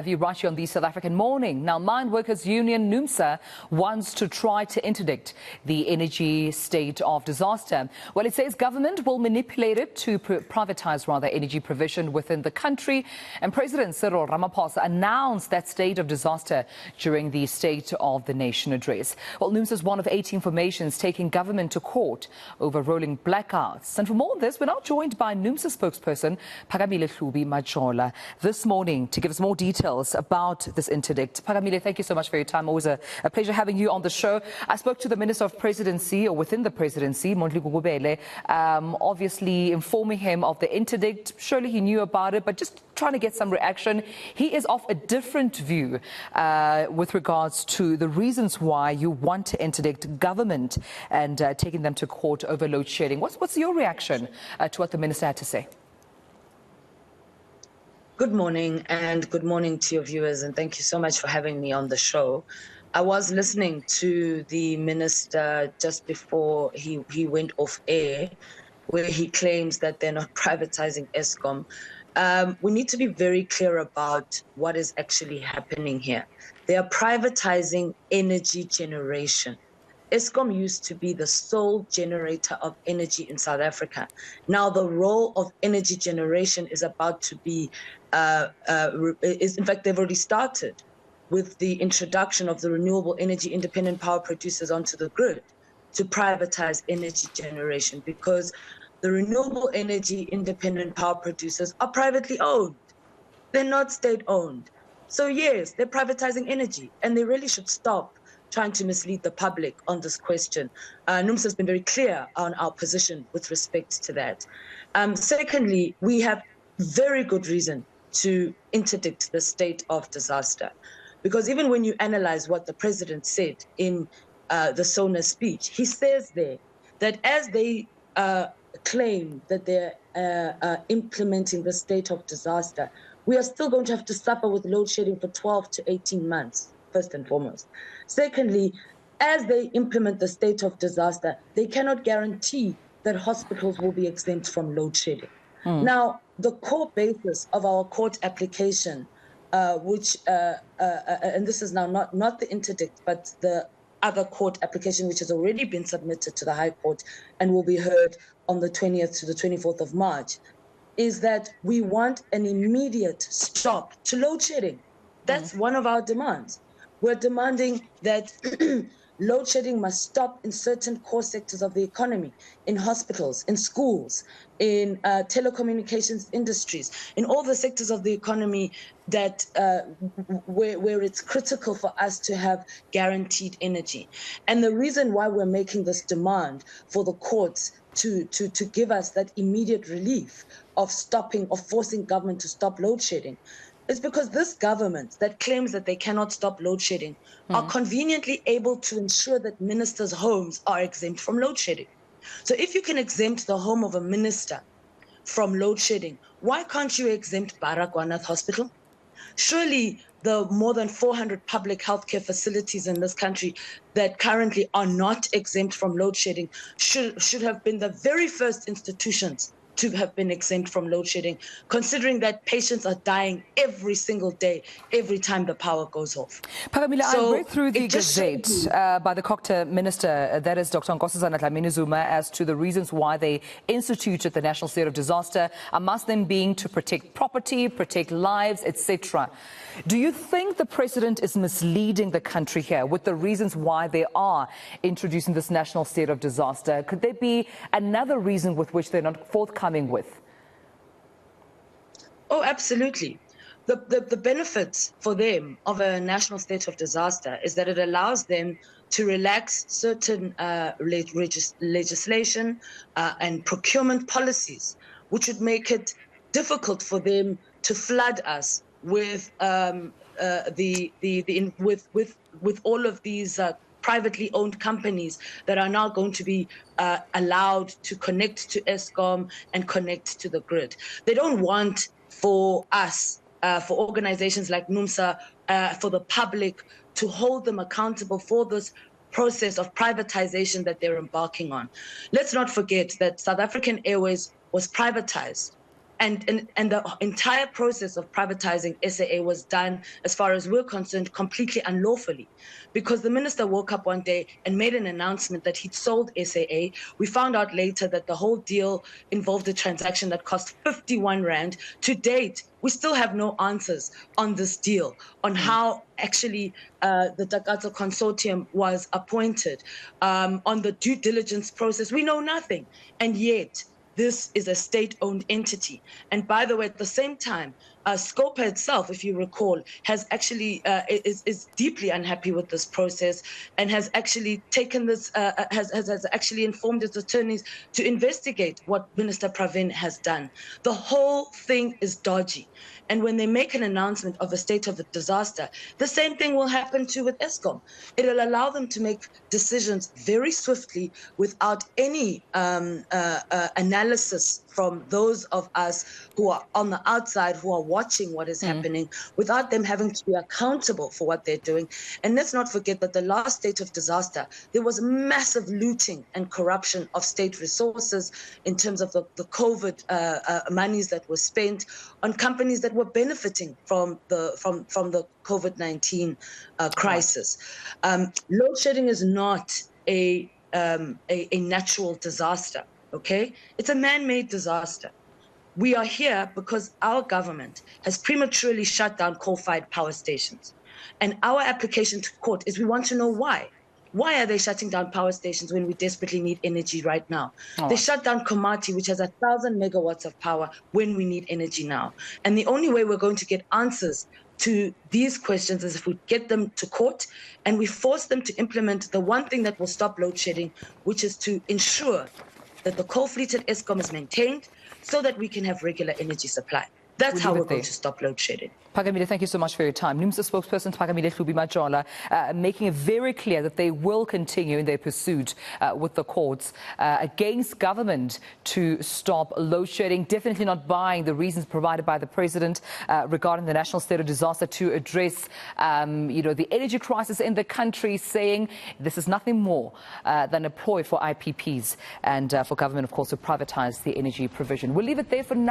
You right here on the South African Morning. Now, Mineworkers Union NUMSA wants to try to interdict the energy state of disaster. Well, it says government will manipulate it to privatise energy provision within the country. And President Cyril Ramaphosa announced that state of disaster during the State of the Nation address. Well, NUMSA is one of 18 formations taking government to court over rolling blackouts. And for more on this, we're now joined by NUMSA spokesperson Phakamile Hlubi-Majola this morning to give us more details about this interdict. Phakamile, thank you so much for your time. Always a pleasure having you on the show. I spoke to the Minister of Presidency, or within the Presidency, Mondli, obviously informing him of the interdict. Surely he knew about it, but just trying to get some reaction. He is of a different view with regards to the reasons why you want to interdict government and taking them to court over load shedding. What's your reaction to what the Minister had to say? Good morning, and good morning to your viewers, and thank you so much for having me on the show. I was listening to the minister just before he went off air, where he claims that they're not privatizing Eskom. We need to be very clear about what is actually happening here. They are privatizing energy generation. Eskom used to be the sole generator of energy in South Africa. Now the role of energy generation is about to be, in fact, they've already started with the introduction of the renewable energy independent power producers onto the grid to privatize energy generation, because the renewable energy independent power producers are privately owned. They're not state owned. So yes, they're privatizing energy, and they really should stop trying to mislead the public on this question. NUMSA has been very clear on our position with respect to that. Secondly, we have very good reason to interdict the state of disaster, because even when you analyze what the president said in the SONA speech, he says there that as they claim that they're implementing the state of disaster, we are still going to have to suffer with load shedding for 12 to 18 months. First and foremost. Secondly, as they implement the state of disaster, they cannot guarantee that hospitals will be exempt from load shedding. Now, the core basis of our court application, and this is now not the interdict, but the other court application, which has already been submitted to the High Court and will be heard on the 20th to the 24th of March, is that we want an immediate stop to load shedding. That's one of our demands. We're demanding that load shedding must stop in certain core sectors of the economy, in hospitals, in schools, in telecommunications industries, in all the sectors of the economy that where it's critical for us to have guaranteed energy. And the reason why we're making this demand for the courts to give us that immediate relief of forcing government to stop load shedding, it's because this government that claims that they cannot stop load shedding are conveniently able to ensure that ministers' homes are exempt from load shedding. So if you can exempt the home of a minister from load shedding, why can't you exempt Baragwanath Hospital? Surely the more than 400 public healthcare facilities in this country that currently are not exempt from load shedding should have been the very first institutions to have been exempt from load shedding, considering that patients are dying every single day, every time the power goes off. Phakamile, I read through the Gazette by the COCTA Minister, that is Dr. Nkosazana Dlamini-Zuma, as to the reasons why they instituted the National State of Disaster, amongst them being to protect property, protect lives, etc. Do you think the President is misleading the country here with the reasons why they are introducing this National State of Disaster? Could there be another reason with which they're not forthcoming with? Oh, absolutely. The benefits for them of a national state of disaster is that it allows them to relax certain legislation and procurement policies, which would make it difficult for them to flood us with with all of these privately owned companies that are now going to be allowed to connect to Eskom and connect to the grid. They don't want for us, for organizations like NUMSA, for the public to hold them accountable for this process of privatization that they're embarking on. Let's not forget that South African Airways was privatized And the entire process of privatizing SAA was done, as far as we're concerned, completely unlawfully, because the minister woke up one day and made an announcement that he'd sold SAA. We found out later that the whole deal involved a transaction that cost 51 Rand. To date, we still have no answers on this deal, on how actually the Takatso Consortium was appointed, on the due diligence process. We know nothing. And yet, this is a state-owned entity. And by the way, at the same time, Scopa itself, if you recall, has actually is deeply unhappy with this process and has actually taken this, has actually informed its attorneys to investigate what Minister Pravin has done. The whole thing is dodgy. And when they make an announcement of a state of disaster, the same thing will happen too with Eskom. It'll allow them to make decisions very swiftly without any analysis from those of us who are on the outside, who are watching what is happening, without them having to be accountable for what they're doing. And let's not forget that the last state of disaster, there was massive looting and corruption of state resources in terms of the COVID monies that were spent on companies that were benefiting from the COVID-19 crisis. Load shedding is not a natural disaster. Okay, it's a man-made disaster. We are here because our government has prematurely shut down coal-fired power stations. And our application to court is we want to know why. Why are they shutting down power stations when we desperately need energy right now? They shut down Komati, which has 1,000 megawatts of power, when we need energy now. And the only way we're going to get answers to these questions is if we get them to court and we force them to implement the one thing that will stop load shedding, which is to ensure that the coal fleet at Eskom is maintained so that we can have regular energy supply. That's how we're going to stop load shedding. Phakamile, thank you so much for your time. NUMSA spokesperson Phakamile Hlubi-Majola making it very clear that they will continue in their pursuit with the courts against government to stop load shedding. Definitely not buying the reasons provided by the president regarding the national state of disaster to address, the energy crisis in the country, saying this is nothing more than a ploy for IPPs and for government, of course, to privatize the energy provision. We'll leave it there for now.